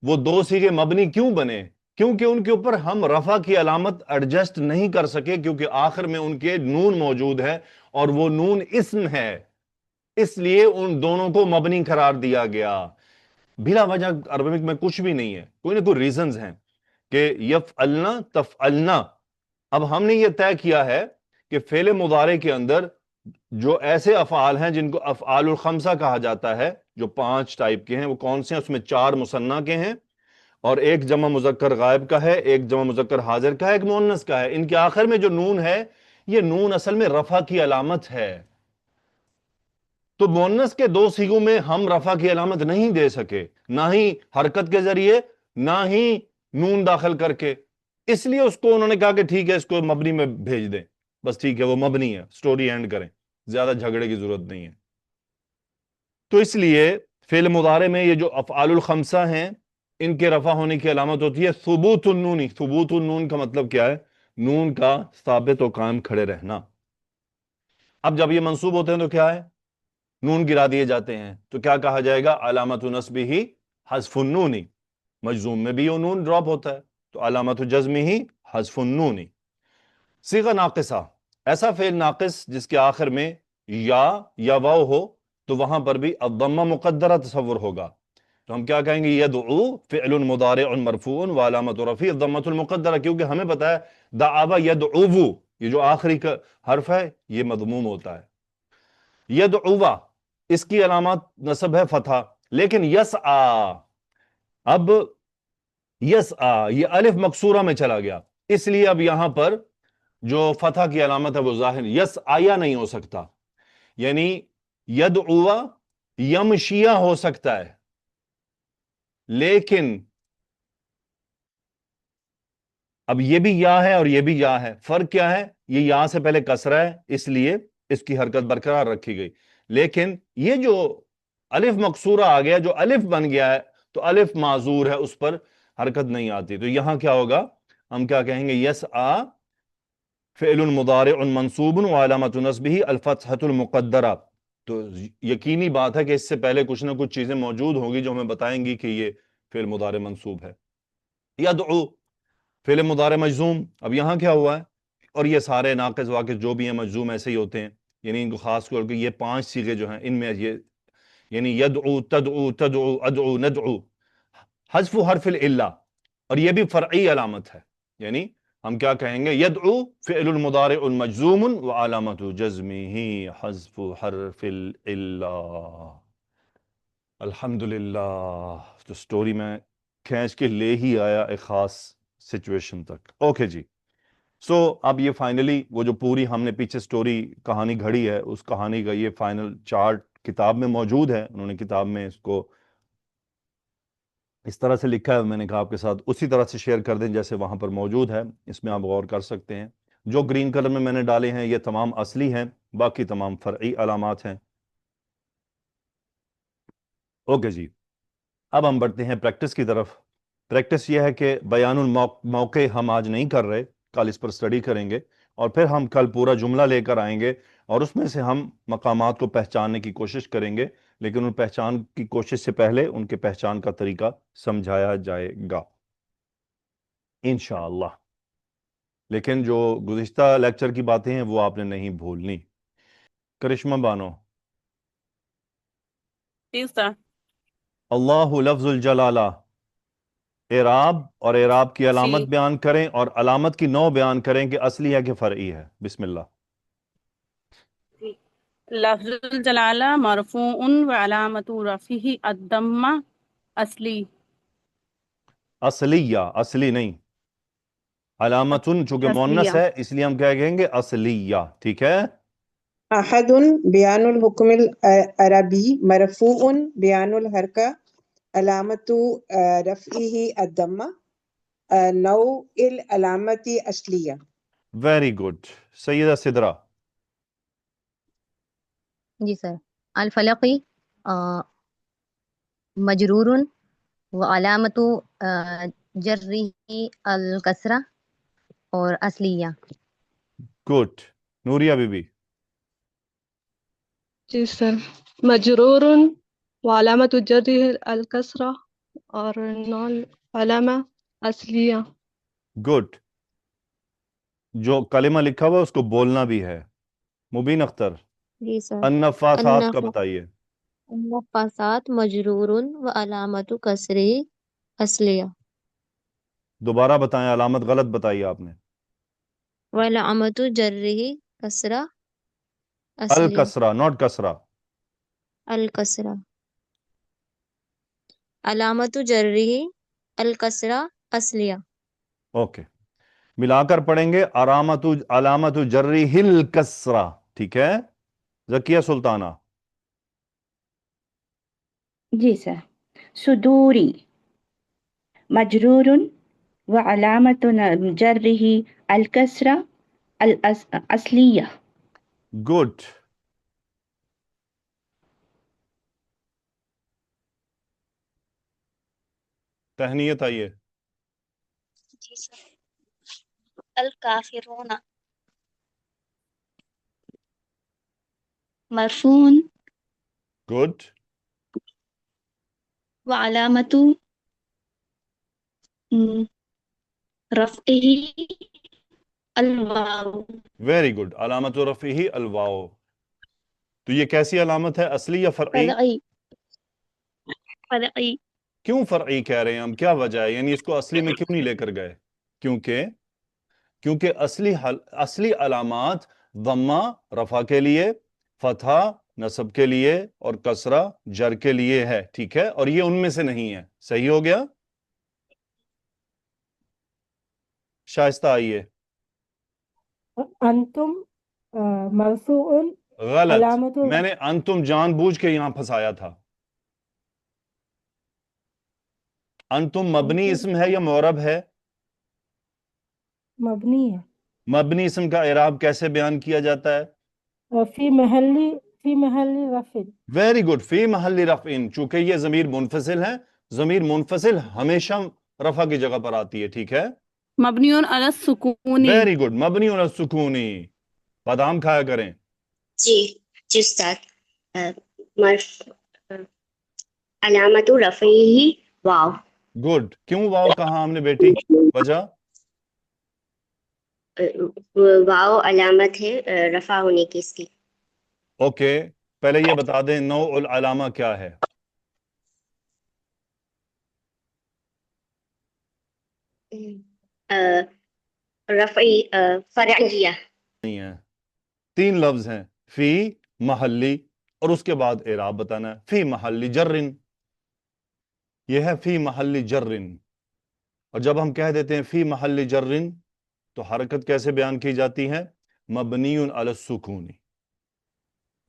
وہ 2 صیغے مبنی کیوں بنے؟ کیونکہ ان کے اوپر ہم رفع کی علامت ایڈجسٹ نہیں کر سکے، کیونکہ آخر میں ان کے نون موجود ہے اور وہ نون اسم ہے، اس لیے ان دونوں کو مبنی قرار دیا گیا. بلا وجہ عربک میں کچھ بھی نہیں ہے، کوئی نہ کوئی ریزنز ہیں کہ یفعلنا تفعلنا. اب ہم نے یہ طے کیا ہے کہ فعل مضارع کے اندر جو ایسے افعال ہیں جن کو افعال الخمسہ کہا جاتا ہے، جو 5 ٹائپ کے ہیں، وہ کون سے ہیں؟ اس میں 4 مثنیٰ کے ہیں اور ایک جمع مذکر غائب کا ہے، ایک جمع مذکر حاضر کا ہے، ایک مؤنث کا ہے. ان کے آخر میں جو نون ہے، یہ نون اصل میں رفع کی علامت ہے. تو مؤنث کے 2 صیغوں میں ہم رفع کی علامت نہیں دے سکے، نہ ہی حرکت کے ذریعے، نہ ہی نون داخل کر کے. اس لیے اس کو انہوں نے کہا کہ ٹھیک ہے، اس کو مبنی میں بھیج دیں، بس ٹھیک ہے، وہ مبنی ہے، سٹوری اینڈ کریں، زیادہ جھگڑے کی ضرورت نہیں ہے. تو اس لیے فعل مضارع میں یہ جو افعال الخمسہ ہیں، ان کے رفع ہونے کی علامت ہوتی ہے ثبوت النون. ثبوت النون کا مطلب کیا ہے؟ نون کا ثابت و قائم کھڑے رہنا. اب جب یہ منصوب ہوتے ہیں تو کیا ہے؟ نون گرا دیے جاتے ہیں. تو کیا کہا جائے گا؟ علامت نصبہ حذف النون. مجزوم میں بھی وہ نون ڈراپ ہوتا ہے، تو علامت جزم ہی حذف النون. صیغہ ناقصہ، ایسا فعل ناقص جس کے آخر میں یا واو ہو، تو وہاں پر بھی الضمہ مقدرہ تصور ہوگا. تو ہم کیا کہیں گے؟ یدعو فعل مضارع مرفوع وعلامت رفعہ الضمۃ المقدرہ، کیونکہ ہمیں پتا ہے دعا یدعو، یہ جو آخری کا حرف ہے یہ مضموم ہوتا ہے. یدعو، اس کی علامات نصب ہے فتح. لیکن یسعا، اب یسعا یہ الف مکسورہ میں چلا گیا، اس لیے اب یہاں پر جو فتح کی علامت ہے وہ ظاہر، یسعیا نہیں ہو سکتا. یعنی یدعو یمشیہ ہو سکتا ہے، لیکن اب یہ بھی یا ہے اور یہ بھی یا ہے. فرق کیا ہے؟ یہ یا سے پہلے کسرہ ہے، اس لیے اس کی حرکت برقرار رکھی گئی. لیکن یہ جو الف مکسورہ آ گیا، جو الف بن گیا ہے، تو الف معذور ہے، اس پر حرکت نہیں آتی. تو یہاں کیا ہوگا؟ ہم کیا کہیں گے؟ یسعا فعل مضارع منصوب وعلامت نصبہ الفتحۃ المقدرہ. تو یقینی بات ہے کہ اس سے پہلے کچھ نہ کچھ چیزیں موجود ہوں گی جو ہمیں بتائیں گی کہ یہ فعل مضارع منصوب ہے. یدعو فعل مضارع مجزوم. اب یہاں کیا ہوا ہے؟ اور یہ سارے ناقص واقع جو بھی ہیں مجزوم ایسے ہی ہوتے ہیں، یعنی ان کو خاص کر کے یہ 5 صیغے جو ہیں ان میں یہ، یعنی یدعو تدعو تدعو ادعو ندعو، حذف حرف العلہ، اور یہ بھی فرعی علامت ہے. یعنی ہم کیا کہیں گے؟ یدعو فعل المضارع مجزوم وعلامت جزمہ حذف حرف العلہ. الحمدللہ. تو سٹوری میں کھینچ کے لے ہی آیا ایک خاص سچویشن تک. اوکے جی. سو اب یہ فائنلی وہ جو پوری ہم نے پیچھے سٹوری کہانی گھڑی ہے، اس کہانی کا یہ فائنل چارٹ کتاب میں موجود ہے. انہوں نے کتاب میں اس کو اس طرح سے لکھا ہے، میں نے کہا آپ کے ساتھ اسی طرح سے شیئر کر دیں جیسے وہاں پر موجود ہے. اس میں آپ غور کر سکتے ہیں. جو گرین کلر میں نے ڈالے ہیں یہ تمام اصلی ہیں، باقی تمام فرعی علامات ہیں. اوکے جی. اب ہم بڑھتے ہیں پریکٹس کی طرف. پریکٹس یہ ہے کہ بیان الموقع ہم آج نہیں کر رہے، کل اس پر سٹڈی کریں گے، اور پھر ہم کل پورا جملہ لے کر آئیں گے اور اس میں سے ہم مقامات کو پہچاننے کی کوشش کریں گے. لیکن ان پہچان کی کوشش سے پہلے ان کے پہچان کا طریقہ سمجھایا جائے گا انشاءاللہ. لیکن جو گزشتہ لیکچر کی باتیں ہیں وہ آپ نے نہیں بھولنی. کرشمہ بانو. اللہ لفظ الجلالہ، اعراب اور اعراب کی علامت بیان کریں اور علامت کی نوع بیان کریں کہ اصلی ہے کہ فرعی ہے. بسم اللہ. لفظ الجلالہ مرفوع وعلامت رفعہ الضمہ. اصلی، اصلیہ، اصلی نہیں. علامتن چونکہ مونس اصلیہ ہے اس لیے ہم کیا کہیں گے اصلیہ. ٹھیک ہے. أحد بيان الحكم العربي مرفوع بيان الحركة علامة رفعه الضمة نوع العلامة أصلية. Very good. سیدہ سدرا. جی سر. الفلقی مجرور وعلامت جرہ الکسرہ اور اصلیہ. گڈ. نوریہ بی بی. جی سر. مجرور وعلامت جرہ الکسرہ اور نون علامہ اصلیہ. گڈ. جو کلمہ لکھا ہوا ہے اس کو بولنا بھی ہے. مبین اختر. جی سر. النفاثات کا بتائیے. النفاسات مجرور وعلامت کسرہ اصلیہ. دوبارہ بتائیں. علامت غلط بتائی آپ نے. وعلامت جرہ کسرہ اصلیہ. الکسرہ ناٹ کسرہ. الکسرہ. علامت جرہ الکسرہ اصلیہ. اوکے. ملا کر پڑھیں گے. علامت جرہ الکسرہ. ٹھیک ہے. زکیہ سلطانہ. جی سر. صدوری مجرور وعلامة جره الكسرة الأصلية. گڈ. تہنیت آئیے. جی سر. الکافرون مرفوع گڈ. وعلامت رفعہ الواو. Very good. علامت رفعہ الواو. تو یہ کیسی علامت ہے؟ اصلی یا فرعی؟ فرعی. فرعی. کیوں فرعی کہہ رہے ہیں ہم؟ کیا وجہ ہے؟ یعنی اس کو اصلی میں کیوں نہیں لے کر گئے؟ کیونکہ اصلی علامات ضمہ رفع کے لیے، فتحہ نصب کے لیے اور کسرہ جر کے لیے ہے. ٹھیک ہے. اور یہ ان میں سے نہیں ہے. صحیح ہو گیا. شائستہ آئیے. انتم مرفوع غلط. علامت میں نے انتم جان بوجھ کے یہاں پھنسایا تھا. انتم مبنی اسم ہے یا معرب ہے؟ مبنی ہے. مبنی اسم کا اعراب کیسے بیان کیا جاتا ہے؟ فی محل رفع. Very good. فی محل رفع. چونکہ یہ ضمیر منفصل ہے، ضمیر منفصل ہمیشہ رفع کی جگہ پر آتی ہے. ٹھیک ہے. مبنی علی السکون. Very good. مبنی علی السکون. بادام کھایا کریں. جی جی استاد. علامت رفعہ واو. گڈ. کیوں واو کہاں ہم نے بیٹی؟ وجہ؟ واو علامت ہے رفع ہونے کی اس کی. اوکے. پہلے یہ بتا دیں نوع العلامہ کیا ہے؟ رفعی فرعیہ. نہیں ہے. 3 لفظ ہیں. فی محلی اور اس کے بعد اعراب بتانا ہے. فی محلی جرن. یہ ہے فی محلی جرن. اور جب ہم کہہ دیتے ہیں فی محلی جرن تو حرکت کیسے بیان کی جاتی ہے؟ مبنی علی السکون.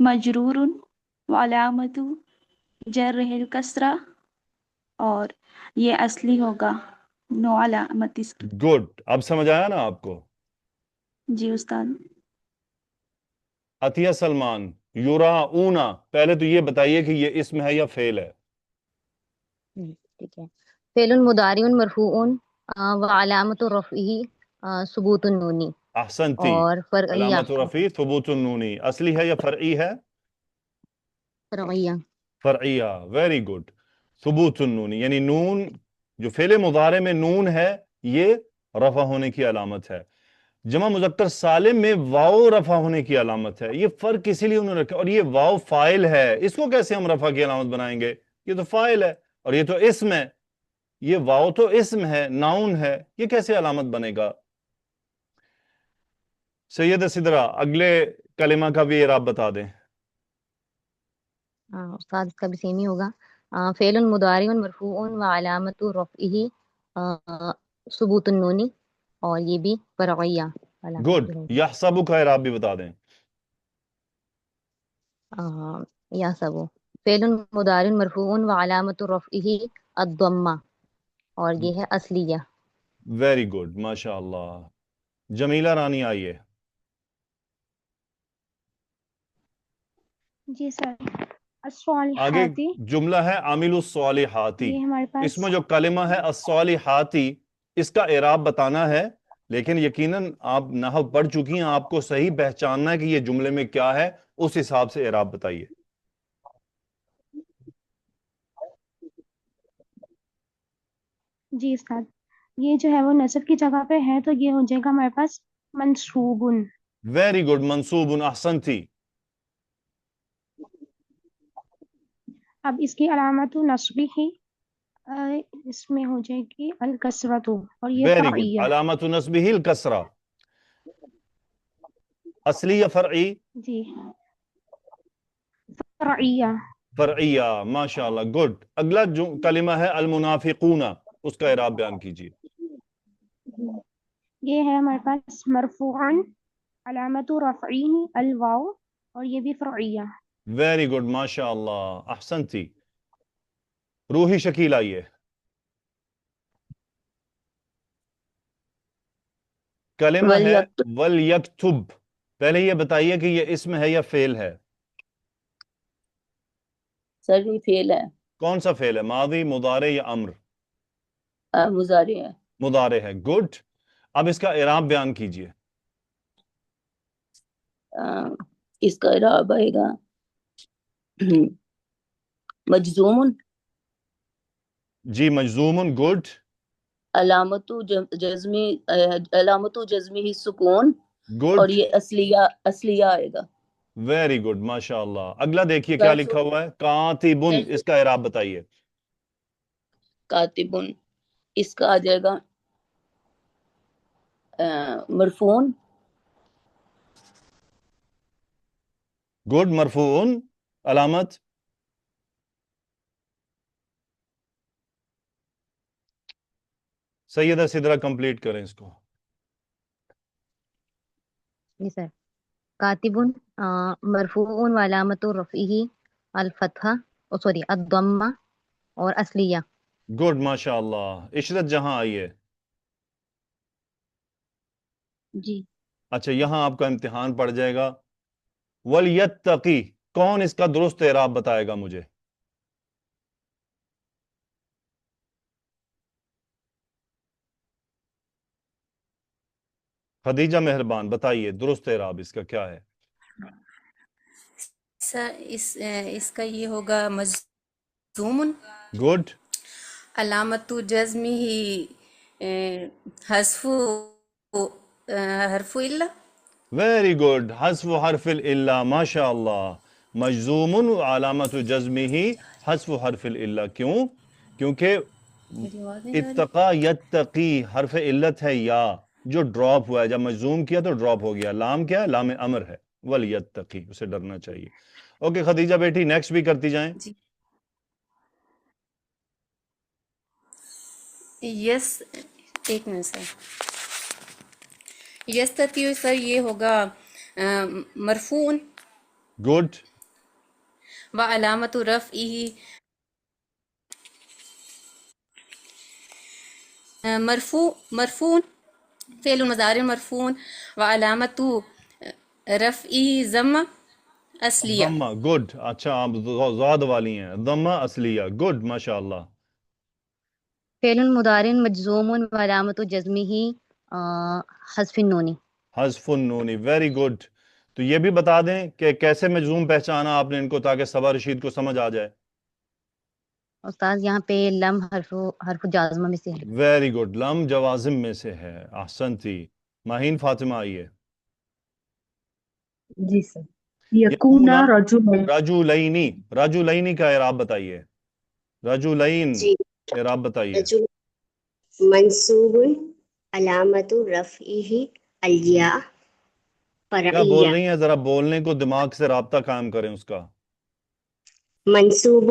مجرور وعلامت جرہ الکسرہ اور یہ اصلی ہوگا نو علامت اس کی. گڈ. اب سمجھ آیا نا آپ کو؟ جی استاد. عطیہ سلمان. یراؤنا. پہلے تو یہ بتائیے کہ یہ اسم ہے یا فعل ہے؟ ٹھیک ہے. فعل مضارع مرفوع وعلامت رفعہ ثبوت النونی. احسنتی. اور فرعیہ. علامت رفع ثبوت النونی. اصلی ہے یا فرعی ہے؟ فرعیہ. فرعیہ. Very good. ثبوت النونی یعنی نون جو فعل مضارع میں نون ہے یہ رفع ہونے کی علامت ہے. جمع مذکر سالم میں واو رفع ہونے کی علامت ہے. یہ فرق اسی لیے انہوں نے رکھا. اور یہ واو فاعل ہے، اس کو کیسے ہم رفع کی علامت بنائیں گے؟ یہ تو فاعل ہے اور یہ تو اسم ہے. یہ واو تو اسم ہے، ناؤن ہے، یہ کیسے علامت بنے گا؟ سید سدرا اگلے کلمہ کا بھی اعراب بتا دیں. استاد اس کا بھی سیم ہی ہوگا. فعل مضارع مرفوع وعلامت رفعہ ثبوت النونی اور یہ بھی فرعیہ علامت گڈ. جو ہوگی. یحسبو کا اعراب بھی بتا دیں. یا سبو فعل مضارع مرفوع وعلامت رفعه الضمہ اور یہ ہے اصلیہ. ویری گڈ ماشاء اللہ. جمیلہ رانی آئیے. جی سر. آگے الصالحاتی جملہ ہے عامل الصالحاتی. یہ ہمارے پاس اس میں جو کلمہ ہے الصالحاتی اس کا اعراب بتانا ہے، لیکن یقیناً آپ نحو پڑھ چکی ہیں، آپ کو صحیح پہچاننا ہے کہ یہ جملے میں کیا ہے، اس حساب سے اعراب بتائیے. جی استاد یہ جو ہے وہ نصب کی جگہ پہ ہے تو یہ ہو جائے گا ہمارے پاس منصوبن. ویری گڈ منصوب احسنتی. اب اس کی علامت نصبی ہی اس میں ہو جائے گی الکسرۃ اور یہ ویری گڈ. فرعیہ. علامت نصبہ الکسرہ. اصلی یا فرعی؟ جی فرعیہ. فرعیہ. ماشاء اللہ گڈ. اگلا جو کلمہ ہے المنافقون، اس کا اعراب بیان کیجیے. یہ ہے ہمارے پاس مرفوعن علامت رفعہ الواو اور یہ بھی فرعیہ. ویری گڈ ماشاء اللہ احسنتی. روحی شکیل آئیے. کلمہ ہے وَلْيَكْتُبْ. پہلے یہ بتائیے کہ یہ اسم ہے یا فعل ہے؟ سر یہ فعل ہے. کون سا فعل ہے؟ ماضی، مضارع یا امر؟ مضارع ہے. مضارع ہے. گڈ. اب اس کا اعراب بیان کیجیے. اس کا اعراب آئے گا مجزوم جی مجزوم. گڈ. علامت جزمی سکون اور گڈ. یہ اصلیہ آئے گا. ویری گڈ ماشاء اللہ. اگلا دیکھیے کیا لکھا ہوا ہے. کاتبن، اس کا اعراب بتائیے. کاتبن اس کا آ جائے گا مرفون. گڈ. مرفوعن. علامت سیدہ سدرہ کمپلیٹ کریں اس کو. جی سر. کاتبن مرفوع وعلامت رفعہ الفتحہ سوری الضمہ اور اصلیہ. گڈ ماشاء اللہ. عشرت جہاں آئیے. جی اچھا یہاں آپ کا امتحان پڑ جائے گا. وَلْيَتَّقِي کون اس کا درست اعراب بتائے گا مجھے؟ خدیجہ مہربان بتائیے درست اعراب اس کا کیا ہے؟ سر اس کا یہ ہوگا مجزوم. گڈ. علامت جزمہ حذف حرف الا. Very good. حذف حرف الا. ماشاء اللہ. مجزوم علامت جزمہ حذف حرف الا. کیوں؟ کیونکہ اتقا یتقی حرف علت ہے یا جو ڈراپ ہوا ہے، جب مجزوم کیا تو ڈراپ ہو گیا. لام کیا ہے؟ لام امر ہے. ولیتقی اسے ڈرنا چاہیے. اوکے خدیجہ بیٹی نیکسٹ بھی کرتی جائیں. جی یس ایک منٹ سر. یس تتیو سر یہ ہوگا مرفوع گڈ. و علامت رفعہ مرفوع فعل مضارع مرفوع و علامت رفعہ ضمہ اصلیہ. ضمہ. گڈ. اچھا آپ زاد والی ہیں. ضمہ اصلیہ. گڈ ماشاء اللہ. فعل مضارع مجزوم وعلامت جزمہ حذف النون. حذف النون. Very good. تو یہ بھی بتا دیں کہ کیسے مجزوم پہچانا آپ نے ان کو تاکہ صبا رشید کو سمجھ آ جائے. استاذ یہاں پہ لم حرف جازمہ میں سے ہے. Very good. لم جوازم میں سے ہے. احسنتی. ماہین فاطمہ آئیے. جی سر. یکون رجل. رجولینی. رجولینی کا اعراب بتائیے. رجولین جی اعراب بتائیے. رجل منصوب علامت رفعہ الیاء کیا بول فرعیہ. رہی ہیں؟ ذرا بولنے کو دماغ سے رابطہ قائم کریں اس کا. منصوب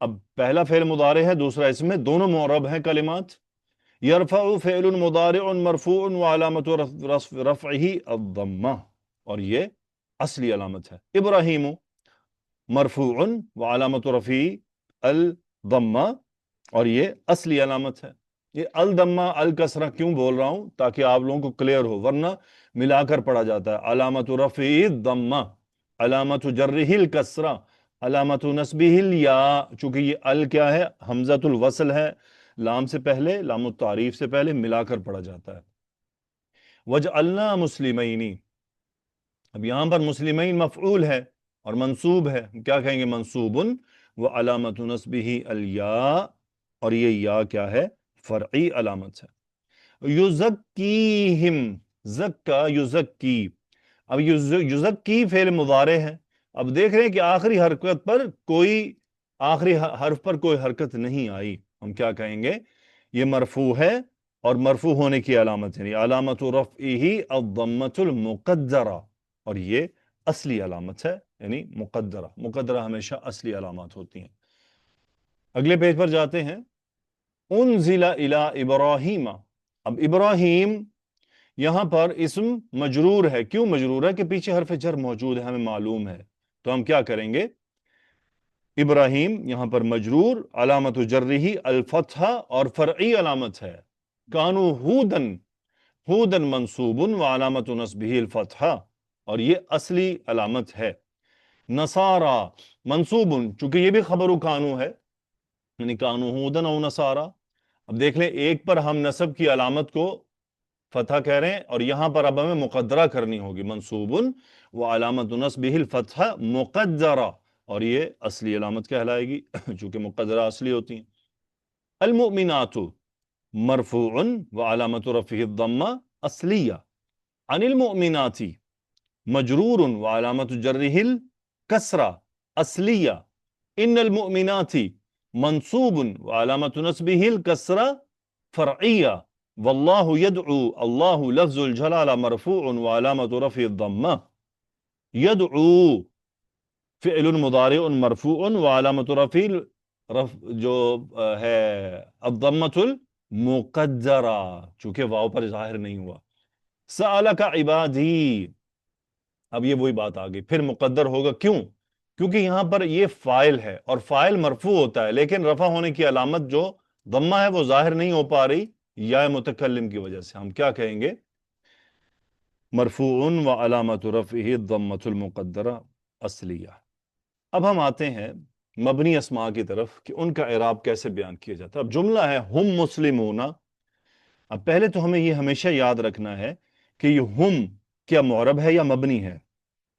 اب پہلا فعل مضارع ہے، دوسرا اسم ہے، دونوں معرب ہیں کلمات. یرفع فعل مضارع مرفوع وعلامت رفعہ الضمہ، اور یہ اصلی علامت ہے. ابراہیم مرفوع وعلامت رفعہ الضمہ، اور یہ اصلی علامت ہے. یہ الضمہ الکسرہ کیوں بول رہا ہوں؟ تاکہ آپ لوگوں کو کلیئر ہو، ورنہ ملا کر پڑھا جاتا ہے. علامت رفعہ الضمہ، علامت جرہ الکسرہ، علامت نصبہ الیا. چونکہ یہ ال کیا ہے؟ حمزۃ الوصل ہے، لام سے پہلے، لام التعریف سے پہلے ملا کر پڑھا جاتا ہے. وجعلنا مسلمین، اب یہاں پر مسلمین مفعول ہے اور منصوب ہے، کیا کہیں گے؟ منصوب وعلامت نصبہ الیا، اور یہ یا کیا ہے؟ فرعی علامت ہے. یزکیہم، زکا یزکی، اب یزکی فعل مضارع ہے. اب دیکھ رہے ہیں کہ آخری حرکت پر کوئی، آخری حرف پر کوئی حرکت نہیں آئی. ہم کیا کہیں گے؟ یہ مرفوع ہے، اور مرفوع ہونے کی علامت ہے علامت رفعہ الضمۃ المقدرہ، اور یہ اصلی علامت ہے، یعنی مقدرہ. مقدرہ ہمیشہ اصلی علامات ہوتی ہیں. اگلے پیج پر جاتے ہیں. انزل الی ابراہیم، اب ابراہیم یہاں پر اسم مجرور ہے. کیوں مجرور ہے؟ کہ پیچھے حرف جر موجود ہے، ہمیں معلوم ہے. تو ہم کیا کریں گے؟ ابراہیم یہاں پر مجرور، علامت جرہ الفتحہ، اور فرعی علامت ہے. کانوا ہودن، ہودن منصوب وعلامت نصبہ الفتحہ، اور یہ اصلی علامت ہے. نصارا منصوب، چونکہ یہ بھی خبر کانو ہے، یعنی کانوا ہودن او نصارا. اب دیکھ لیں، ایک پر ہم نصب کی علامت کو فتح کہہ رہے ہیں، اور یہاں پر اب ہمیں مقدرہ کرنی ہوگی. منصوب وعلامت نصبہ الفتحہ مقدرہ، اور یہ اصلی علامت کہلائے گی چونکہ مقدرہ اصلی ہوتی ہیں. المؤمنات مرفوع وعلامت رفعہ الضمہ اصلیہ. عن المؤمنات مجرور وعلامت جرہ الکسرہ اصلیہ. ان المؤمنات منصوب وعلامت نصبہ الکسرہ فرعیہ. واللہ یدعو، اللہ لفظ الجلالہ مرفوع وعلامت رفع الضمہ. یدعو فعل مضارع مرفوع وعلامت رفع جو ہے الضمۃ المقدرہ، چونکہ واو پر ظاہر نہیں ہوا. سألک عبادی، اب یہ وہی بات آ گئی، پھر مقدر ہوگا. کیوں؟ کیونکہ یہاں پر یہ فاعل ہے، اور فاعل مرفوع ہوتا ہے، لیکن رفع ہونے کی علامت جو ضمہ ہے وہ ظاہر نہیں ہو پا رہی یا متکلم کی وجہ سے. ہم کیا کہیں گے؟ مرفوع وعلامت رفعہ الضمۃ المقدرہ اصلیہ. اب ہم آتے ہیں مبنی اسماء کی طرف کہ ان کا اعراب کیسے بیان کیا جاتا ہے. اب جملہ ہے ہم مسلمون. اب پہلے تو ہمیں یہ ہمیشہ یاد رکھنا ہے کہ یہ ہم کیا معرب ہے یا مبنی ہے.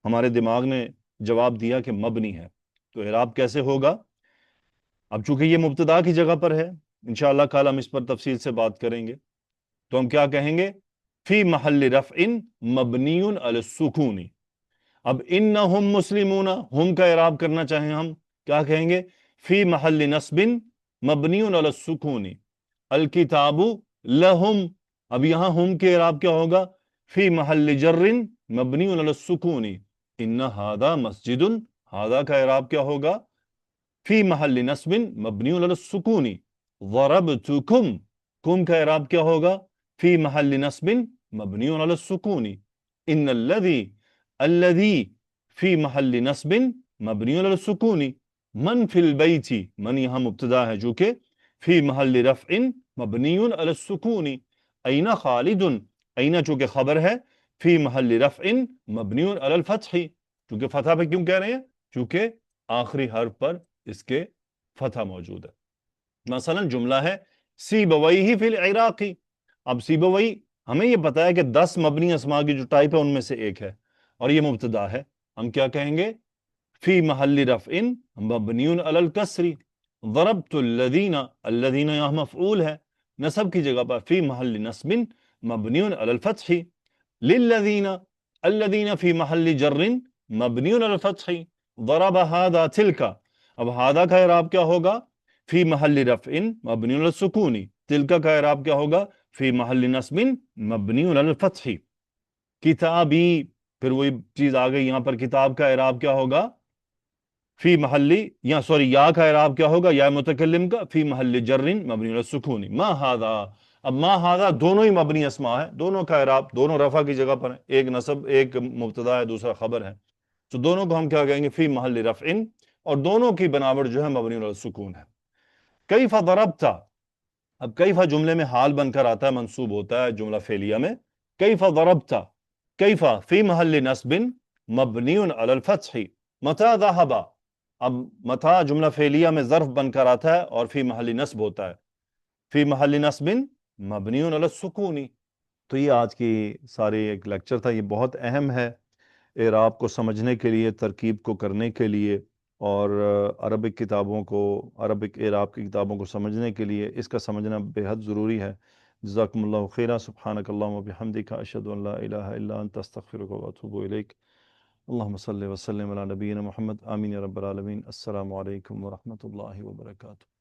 ہمارے دماغ نے جواب دیا کہ مبنی ہے، تو اعراب کیسے ہوگا؟ اب چونکہ یہ مبتدا کی جگہ پر ہے، انشاءاللہ کل ہم اس پر تفصیل سے بات کریں گے. تو ہم کیا کہیں گے؟ فی محل رفع مبنی علی السکون. اب انہم مسلمون، ہم کا اعراب کرنا چاہیں ہم کیا کہیں گے؟ فی محل نصب مبنی علی السکون. الکتاب لہم، اب یہاں ہم کے اعراب کیا ہوگا؟ فی محل جر مبنی علی السکون. ان ھذا مسجد، ھذا کا اعراب کیا ہوگا؟ فی محل نصب مبنی علی السکون. ضربتکم، کم کا اعراب کیا ہوگا؟ فی محل نصب مبنی علی السکون. ان الذی فی محل نصب مبنی علی السکون. من فی البیت، من یہاں مبتدا ہے جو کہ فی محل رفع مبنی علی السکون. این خالد، این چونکہ خبر ہے، فی محل رفع مبنی علی الفتح. چونکہ فتح پہ کیوں کہہ رہے ہیں؟ چونکہ آخری حرف پر اس کے فتح موجود ہے. مثلا جملہ ہے سیبویہ فی العراق. اب سیبویہ ہمیں یہ پتا ہے کہ 10 مبنی اسماء کی جو ٹائپ ہے ان میں سے ایک ہے، اور یہ مبتدا ہے. ہم کیا کہیں گے؟ فی محل رفع مبنی علی الکسر. ضربت الذین، الذین یہاں مفعول ہے، نصب کی جگہ پر فی محل نصب مبنی علی الفتح. للذین، الذین فی محل جر مبنی علی الفتح. ضرب ھذا تلک، اب ھذا کا اعراب کیا ہوگا؟ فی محل رفع مبنی علی السکون. تلک کا اعراب کیا ہوگا؟ فی محل نصب مبنی علی الفتح. کتابی، پھر وہی چیز آ گئی یہاں پر، کتاب کا اعراب کیا ہوگا؟ فی محلی یا سوری یا کا اعراب کیا ہوگا؟ یا متکلم کا فی محل جرن مبنی علی السکون ما ھذا. اب ما ھذا دونوں ہی مبنی اسماء ہے، دونوں کا اعراب دونوں رفع کی جگہ پر ہے، ایک نصب ایک مبتدا ہے دوسرا خبر ہے، تو دونوں کو ہم کیا کہیں گے؟ فی محل رفع، اور دونوں کی بناوٹ جو ہے مبنی علی السکون ہے. کیف ضربت، اب کیف جملے میں حال بن کر آتا ہے، منصوب ہوتا ہے جملہ فعلیہ میں. کیف ضربت، کیف فی محل نصب مبنی علی الفتح. متى ذهب، اب متى جملہ فعلیہ میں ظرف بن کر آتا ہے اور فی محل نصب ہوتا ہے، فی محل نصب مبنی علی السکون. تو یہ آج کی ساری ایک لیکچر تھا، یہ بہت اہم ہے اعراب کو سمجھنے کے لیے، ترکیب کو کرنے کے لیے، اور عربک کتابوں کو، عربک اعراب کی کتابوں کو سمجھنے کے لیے اس کا سمجھنا بے حد ضروری ہے. جزاکم اللہ خیرا. سبحانک اللہم و بحمدک، اشہد ان لا الہ الا انت، استغفرک و اتوب الیک. اللہم صلی وسلم علی نبینا محمد. آمین یا رب العالمین. السلام علیکم ورحمۃ اللہ وبرکاتہ.